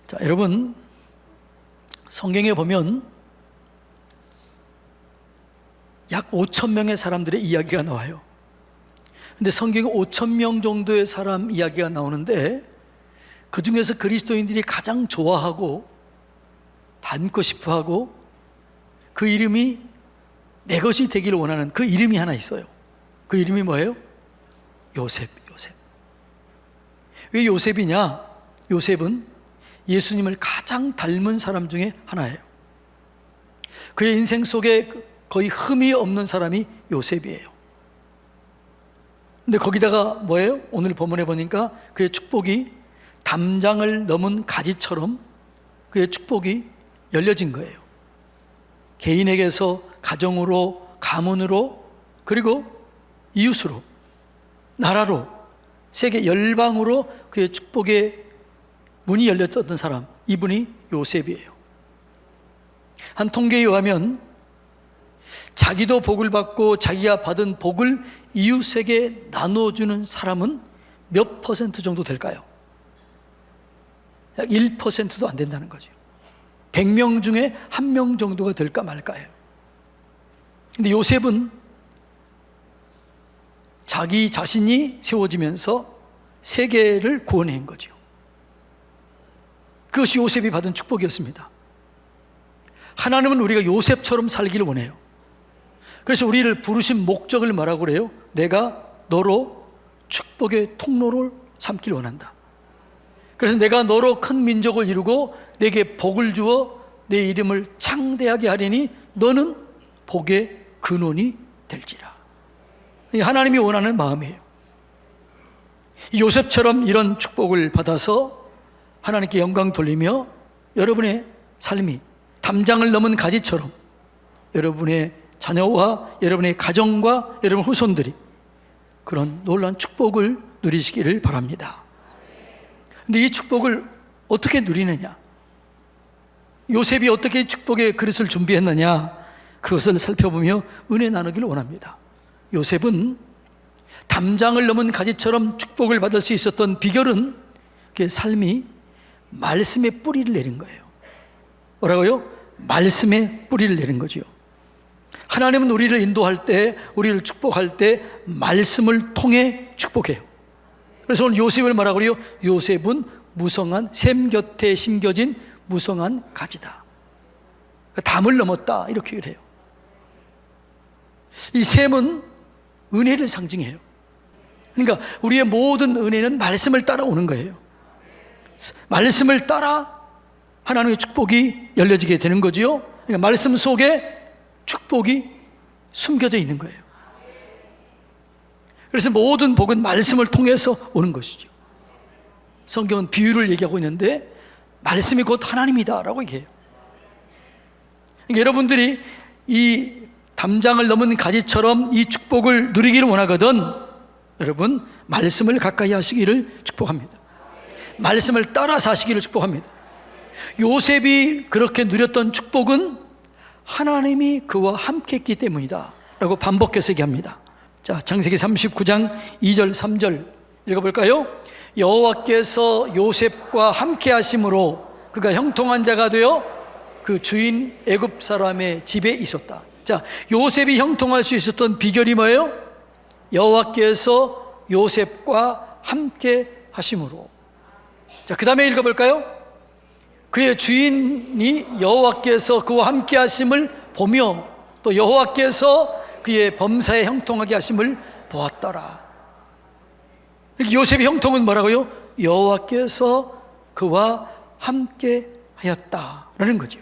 자, 여러분, 성경에 보면 약 5천 명의 사람들의 이야기가 나와요. 근데 성경에 5천 명 정도의 사람 이야기가 나오는데, 그 중에서 그리스도인들이 가장 좋아하고 닮고 싶어하고 그 이름이 내 것이 되기를 원하는 그 이름이 하나 있어요. 그 이름이 뭐예요? 요셉. 왜 요셉이냐? 요셉은 예수님을 가장 닮은 사람 중에 하나예요. 그의 인생 속에 거의 흠이 없는 사람이 요셉이에요. 근데 거기다가 뭐예요? 오늘 본문에 보니까 그의 축복이 담장을 넘은 가지처럼 그의 축복이 열려진 거예요. 개인에게서 가정으로, 가문으로, 그리고 이웃으로, 나라로, 세계 열방으로 그의 축복의 문이 열렸던 사람, 이분이 요셉이에요. 한 통계에 의하면 자기도 복을 받고 자기가 받은 복을 이웃에게 나눠주는 사람은 몇 퍼센트 정도 될까요? 약 1%도 안 된다는 거죠. 100명 중에 1명 정도가 될까 말까예요. 근데 요셉은 자기 자신이 세워지면서 세계를 구원한 거죠. 그것이 요셉이 받은 축복이었습니다. 하나님은 우리가 요셉처럼 살기를 원해요. 그래서 우리를 부르신 목적을 뭐라고 그래요? 내가 너로 축복의 통로를 삼기를 원한다. 그래서 내가 너로 큰 민족을 이루고 내게 복을 주어 내 이름을 창대하게 하리니 너는 복의 근원이 될지라. 하나님이 원하는 마음이에요. 요셉처럼 이런 축복을 받아서 하나님께 영광 돌리며 여러분의 삶이 담장을 넘은 가지처럼 여러분의 자녀와 여러분의 가정과 여러분 후손들이 그런 놀라운 축복을 누리시기를 바랍니다. 근데 이 축복을 어떻게 누리느냐? 요셉이 어떻게 축복의 그릇을 준비했느냐? 그것을 살펴보며 은혜 나누기를 원합니다. 요셉은 담장을 넘은 가지처럼 축복을 받을 수 있었던 비결은 그의 삶이 말씀의 뿌리를 내린 거예요. 뭐라고요? 말씀의 뿌리를 내린 거죠. 하나님은 우리를 인도할 때, 우리를 축복할 때 말씀을 통해 축복해요. 그래서 오늘 요셉을 뭐라고 그래요? 요셉은 무성한 샘 곁에 심겨진 무성한 가지다. 담을 넘었다, 이렇게 그래요. 이 샘은 은혜를 상징해요. 그러니까 우리의 모든 은혜는 말씀을 따라오는 거예요. 말씀을 따라 하나님의 축복이 열려지게 되는 거지요. 그러니까 말씀 속에 축복이 숨겨져 있는 거예요. 그래서 모든 복은 말씀을 통해서 오는 것이죠. 성경은 비유를 얘기하고 있는데 말씀이 곧 하나님이다라고 얘기해요. 그러니까 여러분들이 이 담장을 넘은 가지처럼 이 축복을 누리기를 원하거든 여러분 말씀을 가까이 하시기를 축복합니다. 말씀을 따라 사시기를 축복합니다. 요셉이 그렇게 누렸던 축복은 하나님이 그와 함께 했기 때문이다 라고 반복해서 얘기합니다. 자, 창세기 39장 2절 3절 읽어볼까요? 여호와께서 요셉과 함께 하심으로 그가 형통한 자가 되어 그 주인 애굽 사람의 집에 있었다. 자, 요셉이 형통할 수 있었던 비결이 뭐예요? 여호와께서 요셉과 함께 하심으로. 자, 그 다음에 읽어볼까요? 그의 주인이 여호와께서 그와 함께 하심을 보며 또 여호와께서 그의 범사에 형통하게 하심을 보았더라. 요셉의 형통은 뭐라고요? 여호와께서 그와 함께 하였다라는 거죠.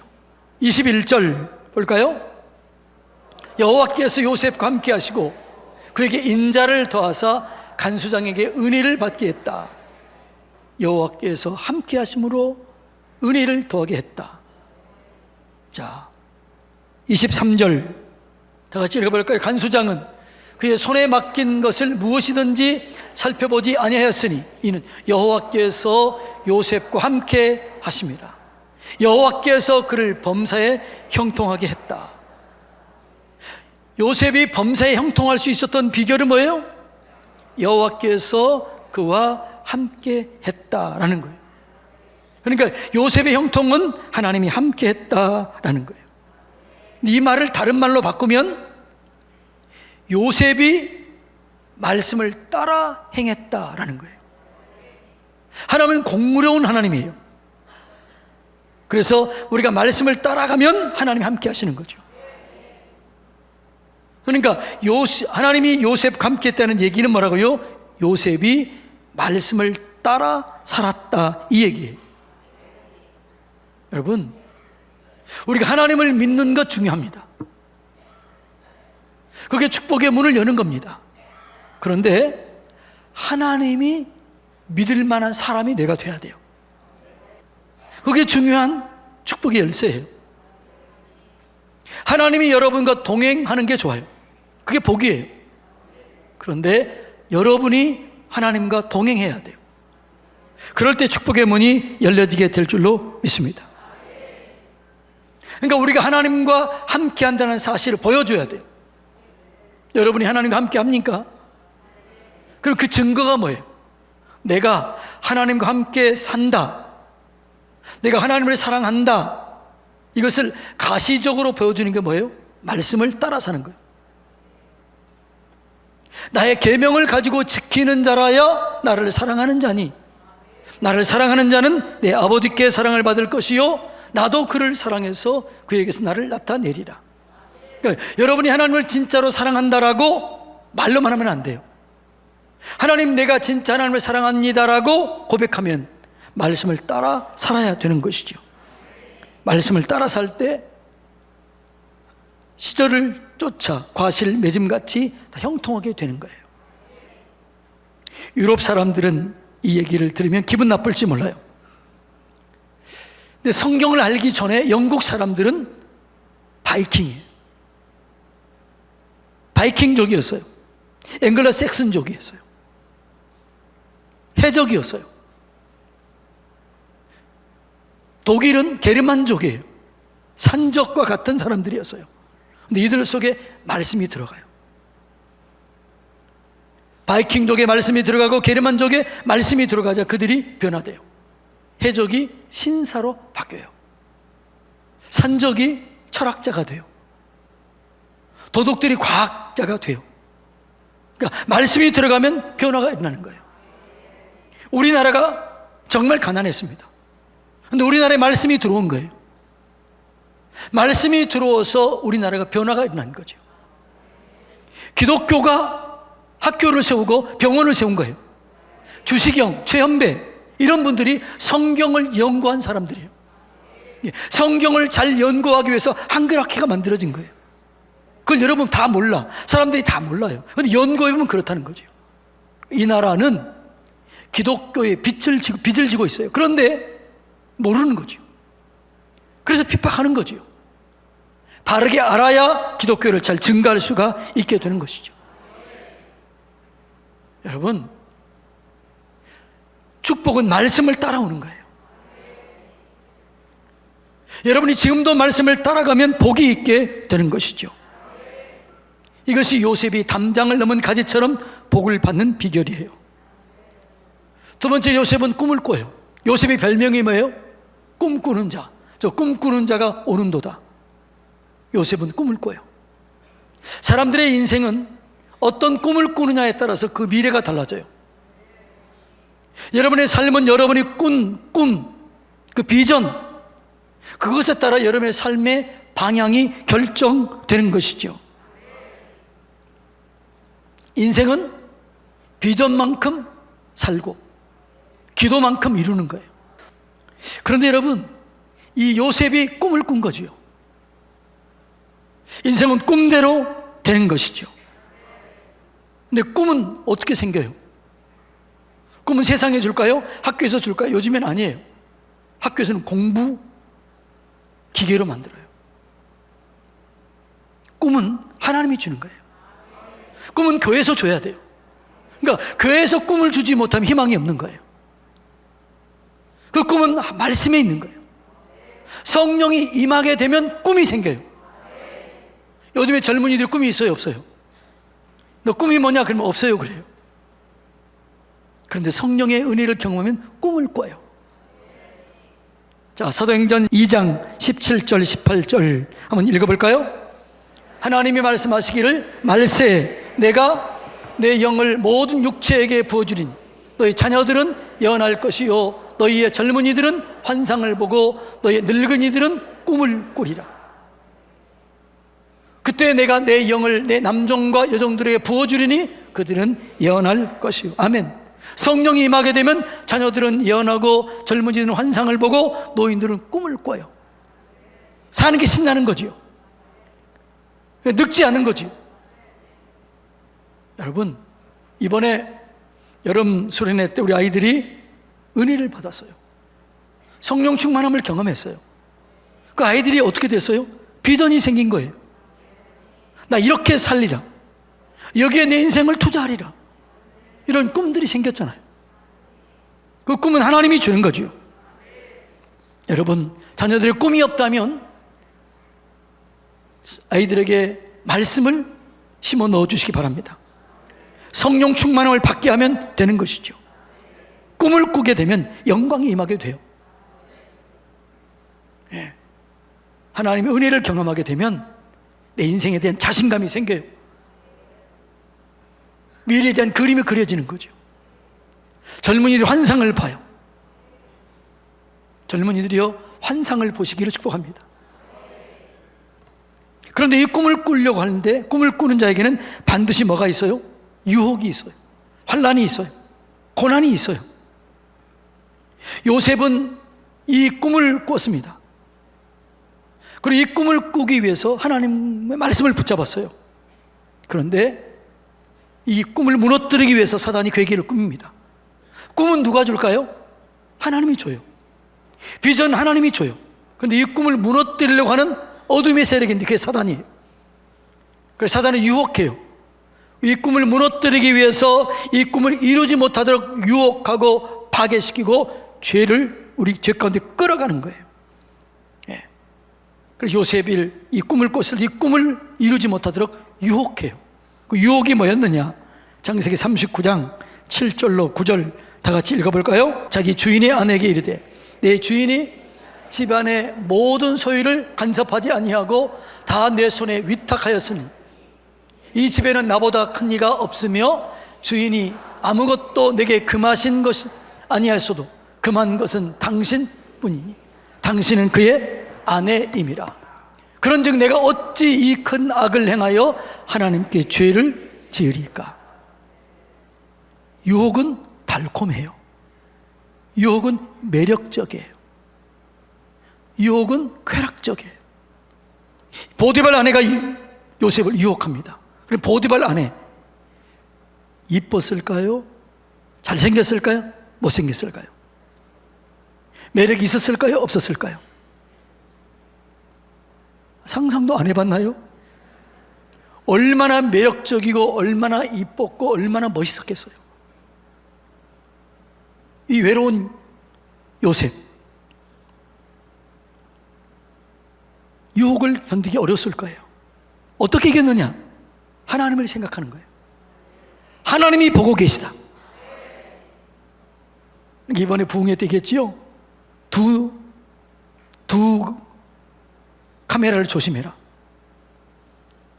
21절 볼까요? 여호와께서 요셉과 함께 하시고 그에게 인자를 더하사 간수장에게 은혜를 받게 했다. 여호와께서 함께 하심으로 은혜를 더하게 했다. 자, 23절 다 같이 읽어볼까요? 간수장은 그의 손에 맡긴 것을 무엇이든지 살펴보지 아니하였으니 이는 여호와께서 요셉과 함께 하심이라. 여호와께서 그를 범사에 형통하게 했다. 요셉이 범사에 형통할 수 있었던 비결은 뭐예요? 여호와께서 그와 함께 했다라는 거예요. 그러니까 요셉의 형통은 하나님이 함께 했다라는 거예요. 이 말을 다른 말로 바꾸면 요셉이 말씀을 따라 행했다라는 거예요. 하나님은 공무로운 하나님이에요. 그래서 우리가 말씀을 따라가면 하나님이 함께 하시는 거죠. 그러니까 하나님이 요셉과 함께 했다는 얘기는 뭐라고요? 요셉이 말씀을 따라 살았다, 이 얘기예요. 여러분, 우리가 하나님을 믿는 것 중요합니다. 그게 축복의 문을 여는 겁니다. 그런데 하나님이 믿을 만한 사람이 내가 돼야 돼요. 그게 중요한 축복의 열쇠예요. 하나님이 여러분과 동행하는 게 좋아요. 그게 복이에요. 그런데 여러분이 하나님과 동행해야 돼요. 그럴 때 축복의 문이 열려지게 될 줄로 믿습니다. 그러니까 우리가 하나님과 함께 한다는 사실을 보여줘야 돼요. 여러분이 하나님과 함께 합니까? 그리고 그 증거가 뭐예요? 내가 하나님과 함께 산다, 내가 하나님을 사랑한다, 이것을 가시적으로 보여주는 게 뭐예요? 말씀을 따라 사는 거예요. 나의 계명을 가지고 지키는 자라야 나를 사랑하는 자니, 나를 사랑하는 자는 내 아버지께 사랑을 받을 것이요 나도 그를 사랑해서 그에게서 나를 나타내리라. 그러니까 여러분이 하나님을 진짜로 사랑한다라고 말로만 하면 안 돼요. 하나님, 내가 진짜 하나님을 사랑합니다라고 고백하면 말씀을 따라 살아야 되는 것이죠. 말씀을 따라 살 때 시절을 쫓아 과실 맺음같이 다 형통하게 되는 거예요. 유럽 사람들은 이 얘기를 들으면 기분 나쁠지 몰라요. 근데 성경을 알기 전에 영국 사람들은 바이킹이에요. 바이킹족이었어요. 앵글로색슨족이었어요. 해적이었어요. 독일은 게르만족이에요. 산적과 같은 사람들이었어요. 근데 이들 속에 말씀이 들어가요. 바이킹족의 말씀이 들어가고 게르만족의 말씀이 들어가자 그들이 변화돼요. 해적이 신사로 바뀌어요. 산적이 철학자가 돼요. 도둑들이 과학자가 돼요. 그러니까 말씀이 들어가면 변화가 일어나는 거예요. 우리나라가 정말 가난했습니다. 그런데 우리나라에 말씀이 들어온 거예요. 말씀이 들어와서 우리나라가 변화가 일어난 거죠. 기독교가 학교를 세우고 병원을 세운 거예요. 주시경, 최현배 이런 분들이 성경을 연구한 사람들이에요. 성경을 잘 연구하기 위해서 한글학회가 만들어진 거예요. 그걸 여러분 다 몰라. 사람들이 다 몰라요. 그런데 연구해보면 그렇다는 거죠. 이 나라는 기독교의 빚을 지고 있어요. 그런데 모르는 거죠. 그래서 핍박하는 거죠. 바르게 알아야 기독교를 잘 증가할 수가 있게 되는 것이죠. 여러분, 축복은 말씀을 따라오는 거예요. 여러분이 지금도 말씀을 따라가면 복이 있게 되는 것이죠. 이것이 요셉이 담장을 넘은 가지처럼 복을 받는 비결이에요. 두 번째, 요셉은 꿈을 꿔요. 요셉의 별명이 뭐예요? 꿈꾸는 자. 저 꿈꾸는 자가 오는도다. 요셉은 꿈을 꿔요. 사람들의 인생은 어떤 꿈을 꾸느냐에 따라서 그 미래가 달라져요. 여러분의 삶은 여러분이 꾼 꿈, 그 비전, 그것에 따라 여러분의 삶의 방향이 결정되는 것이죠. 인생은 비전만큼 살고 기도만큼 이루는 거예요. 그런데 여러분, 이 요셉이 꿈을 꾼 거지요. 인생은 꿈대로 되는 것이죠. 근데 꿈은 어떻게 생겨요? 꿈은 세상에 줄까요? 학교에서 줄까요? 요즘엔 아니에요. 학교에서는 공부 기계로 만들어요. 꿈은 하나님이 주는 거예요. 꿈은 교회에서 줘야 돼요. 그러니까 교회에서 꿈을 주지 못하면 희망이 없는 거예요. 그 꿈은 말씀에 있는 거예요. 성령이 임하게 되면 꿈이 생겨요. 요즘에 젊은이들 꿈이 있어요, 없어요? 너 꿈이 뭐냐? 그러면 없어요, 그래요. 그런데 성령의 은혜를 경험하면 꿈을 꿔요. 자, 사도행전 2장 17절 18절 한번 읽어볼까요? 하나님이 말씀하시기를 말세 내가 내 영을 모든 육체에게 부어주리니 너희 자녀들은 예언할 것이요 너희의 젊은이들은 환상을 보고 너희의 늙은이들은 꿈을 꾸리라. 그때 내가 내 영을 내 남종과 여종들에게 부어주리니 그들은 예언할 것이요. 아멘. 성령이 임하게 되면 자녀들은 예언하고 젊은이들은 환상을 보고 노인들은 꿈을 꿔요. 사는 게 신나는 거지요. 늙지 않은 거지요. 여러분, 이번에 여름 수련회 때 우리 아이들이 은혜를 받았어요. 성령 충만함을 경험했어요. 그 아이들이 어떻게 됐어요? 비전이 생긴 거예요. 나 이렇게 살리라, 여기에 내 인생을 투자하리라, 이런 꿈들이 생겼잖아요. 그 꿈은 하나님이 주는 거죠. 여러분, 자녀들의 꿈이 없다면 아이들에게 말씀을 심어 넣어주시기 바랍니다. 성령 충만함을 받게 하면 되는 것이죠. 꿈을 꾸게 되면 영광이 임하게 돼요. 예. 하나님의 은혜를 경험하게 되면 내 인생에 대한 자신감이 생겨요. 미래에 대한 그림이 그려지는 거죠. 젊은이들이 환상을 봐요. 젊은이들이요, 환상을 보시기를 축복합니다. 그런데 이 꿈을 꾸려고 하는데 꿈을 꾸는 자에게는 반드시 뭐가 있어요? 유혹이 있어요. 환난이 있어요. 고난이 있어요. 요셉은 이 꿈을 꿨습니다. 그리고 이 꿈을 꾸기 위해서 하나님의 말씀을 붙잡았어요. 그런데 이 꿈을 무너뜨리기 위해서 사단이 괴계를 꾸밉니다. 꿈은 누가 줄까요? 하나님이 줘요. 비전 하나님이 줘요. 그런데 이 꿈을 무너뜨리려고 하는 어둠의 세력인데 그게 사단이에요. 그래서 사단을 유혹해요. 이 꿈을 무너뜨리기 위해서 이 꿈을 이루지 못하도록 유혹하고 파괴시키고 죄를 우리 죄 가운데 끌어가는 거예요. 예. 그래서 요셉이 이 꿈을 꿨을 때 이 꿈을 이루지 못하도록 유혹해요. 그 유혹이 뭐였느냐? 창세기 39장 7절로 9절 다 같이 읽어볼까요? 자기 주인의 아내에게 이르되 내 주인이 집안의 모든 소유를 간섭하지 아니하고 다 내 손에 위탁하였으니 이 집에는 나보다 큰 이가 없으며 주인이 아무것도 내게 금하신 것이 아니하였어도 금한 것은 당신뿐이니 당신은 그의 아내임이라. 그런즉 내가 어찌 이 큰 악을 행하여 하나님께 죄를 지으리까? 유혹은 달콤해요. 유혹은 매력적이에요. 유혹은 쾌락적이에요. 보디발 아내가 요셉을 유혹합니다. 그럼 보디발 아내 이뻤을까요? 잘생겼을까요? 못생겼을까요? 매력이 있었을까요? 없었을까요? 상상도 안 해봤나요? 얼마나 매력적이고 얼마나 이뻤고 얼마나 멋있었겠어요. 이 외로운 요셉, 유혹을 견디기 어려웠을 거예요. 어떻게 이겼느냐? 하나님을 생각하는 거예요. 하나님이 보고 계시다. 이번에 부흥회 때 얘기했지요. 두 카메라를 조심해라.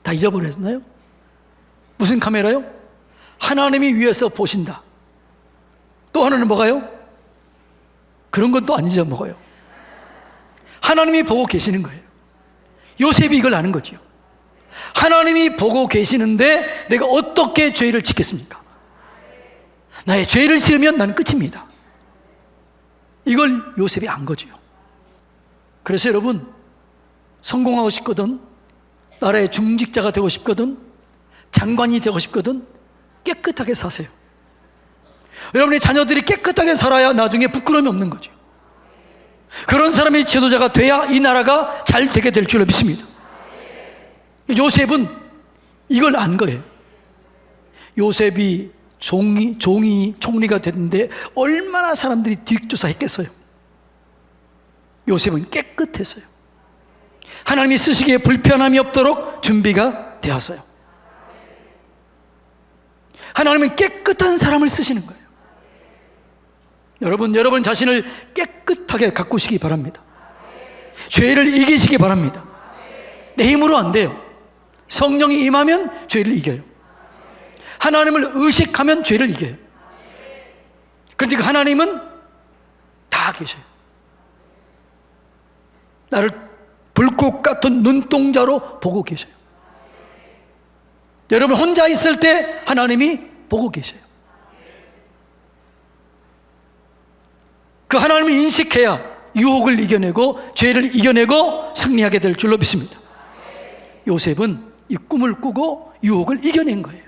다 잊어버렸나요? 무슨 카메라요? 하나님이 위에서 보신다. 또 하나는 뭐가요? 그런 건 또 안 잊어먹어요. 하나님이 보고 계시는 거예요. 요셉이 이걸 아는 거죠. 하나님이 보고 계시는데 내가 어떻게 죄를 짓겠습니까? 나의 죄를 지으면 난 끝입니다. 이걸 요셉이 안 거죠. 그래서 여러분, 성공하고 싶거든, 나라의 중직자가 되고 싶거든, 장관이 되고 싶거든, 깨끗하게 사세요. 여러분의 자녀들이 깨끗하게 살아야 나중에 부끄러움이 없는 거죠. 그런 사람이 지도자가 돼야 이 나라가 잘 되게 될 줄로 믿습니다. 요셉은 이걸 안 거예요. 요셉이 총리가 됐는데 얼마나 사람들이 뒷조사했겠어요. 요셉은 깨끗했어요. 하나님이 쓰시기에 불편함이 없도록 준비가 되었어요. 하나님은 깨끗한 사람을 쓰시는 거예요. 여러분 자신을 깨끗하게 가꾸시기 바랍니다. 죄를 이기시기 바랍니다. 내 힘으로 안 돼요. 성령이 임하면 죄를 이겨요. 하나님을 의식하면 죄를 이겨요. 그런데 그 하나님은 다 계셔요. 나를 불꽃 같은 눈동자로 보고 계셔요. 여러분 혼자 있을 때 하나님이 보고 계셔요. 그 하나님을 인식해야 유혹을 이겨내고 죄를 이겨내고 승리하게 될 줄로 믿습니다. 요셉은 이 꿈을 꾸고 유혹을 이겨낸 거예요.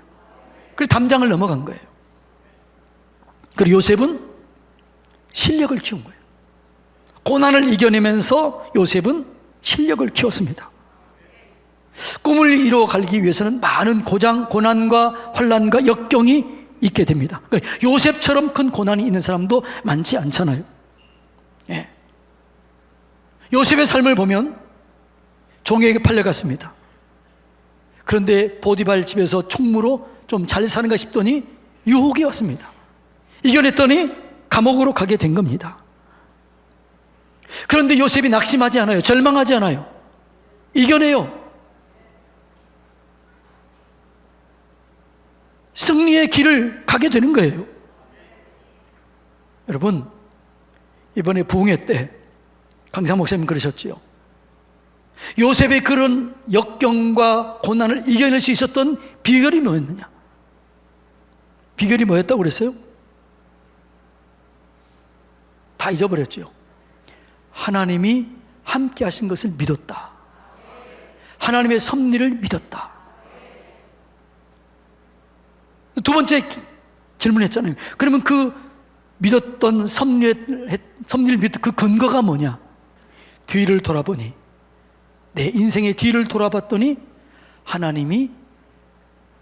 그리고 담장을 넘어간 거예요. 그리고 요셉은 실력을 키운 거예요. 고난을 이겨내면서 요셉은 실력을 키웠습니다. 꿈을 이루어가기 위해서는 많은 고난과 환난과 역경이 있게 됩니다. 그러니까 요셉처럼 큰 고난이 있는 사람도 많지 않잖아요. 예. 요셉의 삶을 보면 종에게 팔려갔습니다. 그런데 보디발 집에서 총무로 좀 잘 사는가 싶더니 유혹이 왔습니다. 이겨냈더니 감옥으로 가게 된 겁니다. 그런데 요셉이 낙심하지 않아요. 절망하지 않아요. 이겨내요. 승리의 길을 가게 되는 거예요. 여러분, 이번에 부흥회 때 강사 목사님 그러셨지요. 요셉의 그런 역경과 고난을 이겨낼 수 있었던 비결이 뭐였느냐? 비결이 뭐였다고 그랬어요? 다 잊어버렸죠. 하나님이 함께 하신 것을 믿었다. 하나님의 섭리를 믿었다. 두 번째 질문했잖아요. 그러면 그 믿었던 섭리를 믿었던 그 근거가 뭐냐? 뒤를 돌아보니, 내 인생의 뒤를 돌아봤더니 하나님이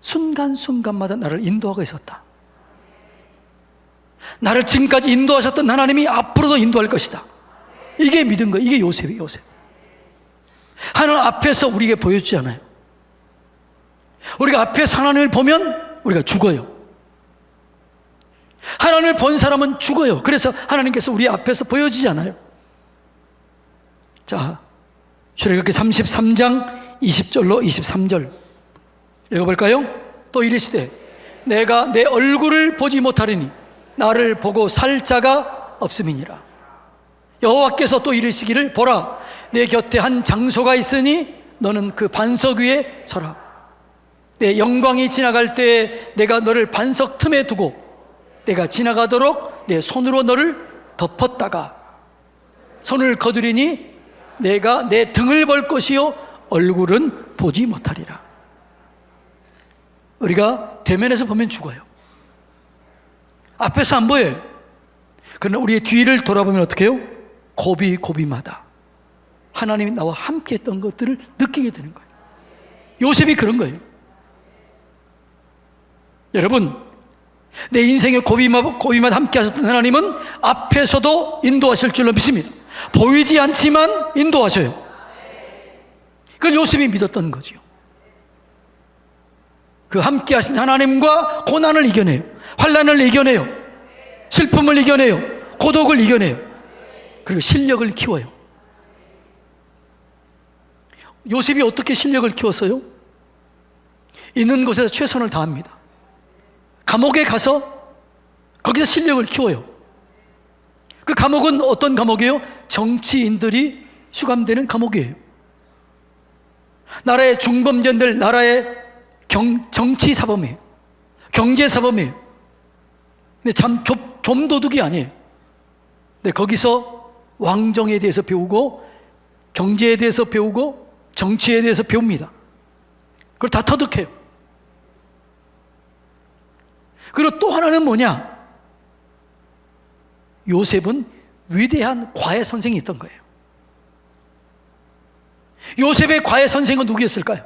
순간순간마다 나를 인도하고 있었다. 나를 지금까지 인도하셨던 하나님이 앞으로도 인도할 것이다. 이게 믿은 거예요. 이게 요셉이에요. 요셉. 하나님 앞에서 우리에게 보여주지 않아요. 우리가 앞에서 하나님을 보면 우리가 죽어요. 하나님을 본 사람은 죽어요. 그래서 하나님께서 우리 앞에서 보여주지 않아요. 자, 출애굽기 33장 20절로 23절 읽어볼까요? 또 이르시되 내가 내 얼굴을 보지 못하리니 나를 보고 살 자가 없음이니라. 여호와께서 또 이르시기를 보라, 내 곁에 한 장소가 있으니 너는 그 반석 위에 서라. 내 영광이 지나갈 때에 내가 너를 반석 틈에 두고 내가 지나가도록 내 손으로 너를 덮었다가 손을 거두리니 내가 내 등을 볼 것이요 얼굴은 보지 못하리라. 우리가 대면에서 보면 죽어요. 앞에서 안 보여요. 그러나 우리의 뒤를 돌아보면 어떻게 해요? 고비고비마다 하나님이 나와 함께 했던 것들을 느끼게 되는 거예요. 요셉이 그런 거예요. 여러분, 내 인생의 고비마다 함께 하셨던 하나님은 앞에서도 인도하실 줄로 믿습니다. 보이지 않지만 인도하셔요. 그걸 요셉이 믿었던 거죠. 그 함께 하신 하나님과 고난을 이겨내요. 환난을 이겨내요. 슬픔을 이겨내요. 고독을 이겨내요. 그리고 실력을 키워요. 요셉이 어떻게 실력을 키웠어요? 있는 곳에서 최선을 다합니다. 감옥에 가서 거기서 실력을 키워요. 그 감옥은 어떤 감옥이에요? 정치인들이 수감되는 감옥이에요. 나라의 중범죄들, 나라의 정치사범이에요. 경제사범이에요. 근데 참 좀도둑이 아니에요. 근데 거기서 왕정에 대해서 배우고 경제에 대해서 배우고 정치에 대해서 배웁니다. 그걸 다 터득해요. 그리고 또 하나는 뭐냐? 요셉은 위대한 과외 선생이 있던 거예요. 요셉의 과외 선생은 누구였을까요?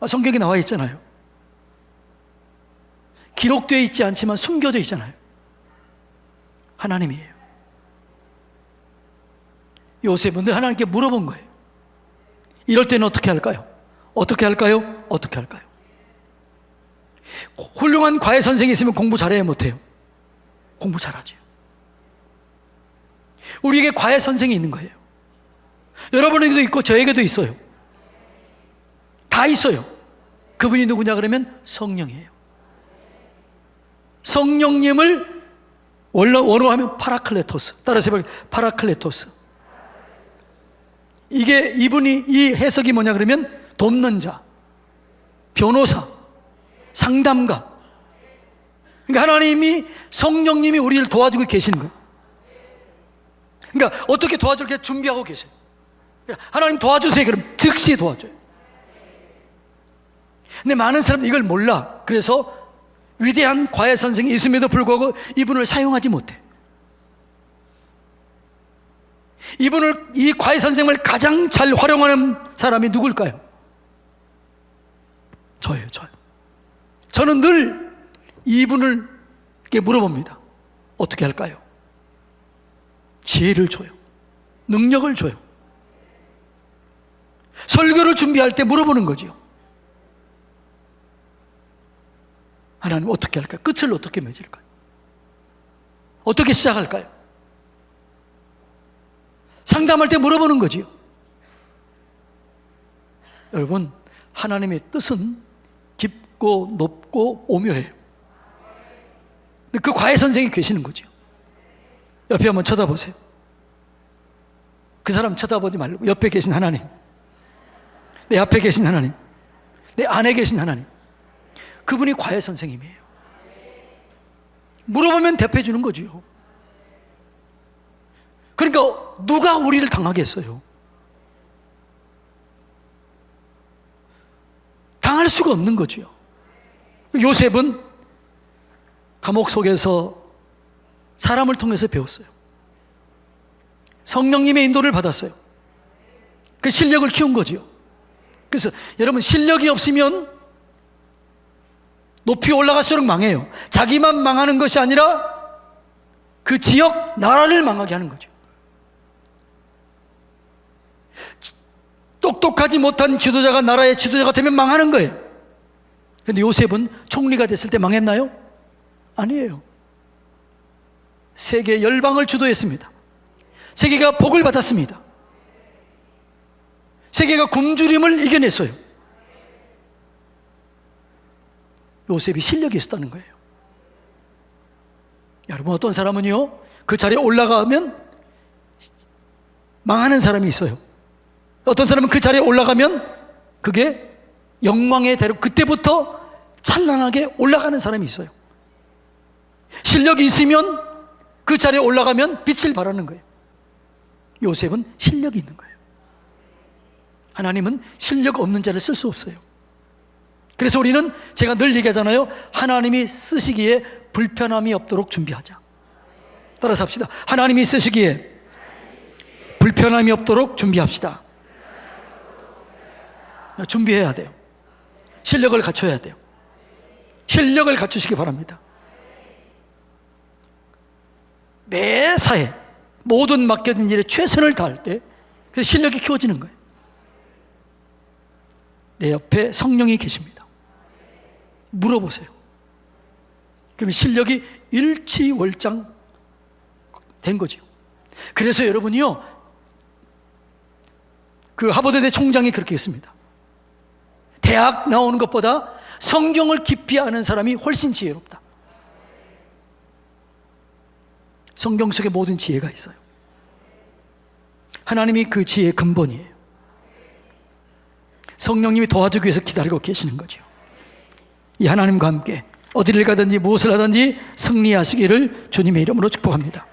성경에 나와 있잖아요. 기록되어 있지 않지만 숨겨져 있잖아요. 하나님이에요. 요셉은 늘 하나님께 물어본 거예요. 이럴 때는 어떻게 할까요? 어떻게 할까요? 어떻게 할까요? 훌륭한 과외 선생이 있으면 공부 잘해야 못해요? 공부 잘하죠. 우리에게 과외 선생이 있는 거예요. 여러분에게도 있고 저에게도 있어요. 다 있어요. 그분이 누구냐 그러면 성령이에요. 성령님을 원어로 하면 파라클레토스. 따라서 해볼게요. 파라클레토스. 이분이 이 해석이 뭐냐 그러면 돕는 자, 변호사, 상담가. 그러니까 하나님이, 성령님이 우리를 도와주고 계시는 거예요. 그러니까 어떻게 도와줄 게 준비하고 계세요. 하나님 도와주세요. 그럼 즉시 도와줘요. 근데 많은 사람들이 이걸 몰라. 그래서 위대한 과외 선생이 있음에도 불구하고 이분을 사용하지 못해. 이 과외 선생을 가장 잘 활용하는 사람이 누굴까요? 저예요. 저는 늘 이분을 물어봅니다. 어떻게 할까요? 지혜를 줘요. 능력을 줘요. 설교를 준비할 때 물어보는 거죠. 하나님 어떻게 할까요? 끝을 어떻게 맺을까요? 어떻게 시작할까요? 상담할 때 물어보는 거지요. 여러분, 하나님의 뜻은 깊고 높고 오묘해요. 그 과외 선생이 계시는 거죠. 옆에 한번 쳐다보세요. 그 사람 쳐다보지 말고 옆에 계신 하나님, 내 앞에 계신 하나님, 내 안에 계신 하나님, 그분이 과외 선생님이에요. 물어보면 대표해 주는 거죠. 그러니까 누가 우리를 당하게 했어요? 당할 수가 없는 거죠. 요셉은 감옥 속에서 사람을 통해서 배웠어요. 성령님의 인도를 받았어요. 그 실력을 키운 거죠. 그래서 여러분, 실력이 없으면 높이 올라갈수록 망해요. 자기만 망하는 것이 아니라 그 지역, 나라를 망하게 하는 거죠. 똑똑하지 못한 지도자가 나라의 지도자가 되면 망하는 거예요. 그런데 요셉은 총리가 됐을 때 망했나요? 아니에요. 세계 열방을 주도했습니다. 세계가 복을 받았습니다. 세계가 굶주림을 이겨냈어요. 요셉이 실력이 있었다는 거예요. 여러분, 어떤 사람은요, 그 자리에 올라가면 망하는 사람이 있어요. 어떤 사람은 그 자리에 올라가면 그게 영광의 대로 그때부터 찬란하게 올라가는 사람이 있어요. 실력이 있으면 그 자리에 올라가면 빛을 발하는 거예요. 요셉은 실력이 있는 거예요. 하나님은 실력 없는 자를 쓸 수 없어요. 그래서 우리는, 제가 늘 얘기하잖아요. 하나님이 쓰시기에 불편함이 없도록 준비하자. 따라서 합시다. 하나님이 쓰시기에 불편함이 없도록 준비합시다. 준비해야 돼요. 실력을 갖춰야 돼요. 실력을 갖추시기 바랍니다. 매사에 모든 맡겨진 일에 최선을 다할 때 그 실력이 키워지는 거예요. 내 옆에 성령이 계십니다. 물어보세요. 그러면 실력이 일치월장 된 거죠. 그래서 여러분이요, 그 하버드대 총장이 그렇게 했습니다. 대학 나오는 것보다 성경을 깊이 아는 사람이 훨씬 지혜롭다. 성경 속에 모든 지혜가 있어요. 하나님이 그 지혜의 근본이에요. 성령님이 도와주기 위해서 기다리고 계시는 거죠. 이 하나님과 함께 어디를 가든지 무엇을 하든지 승리하시기를 주님의 이름으로 축복합니다.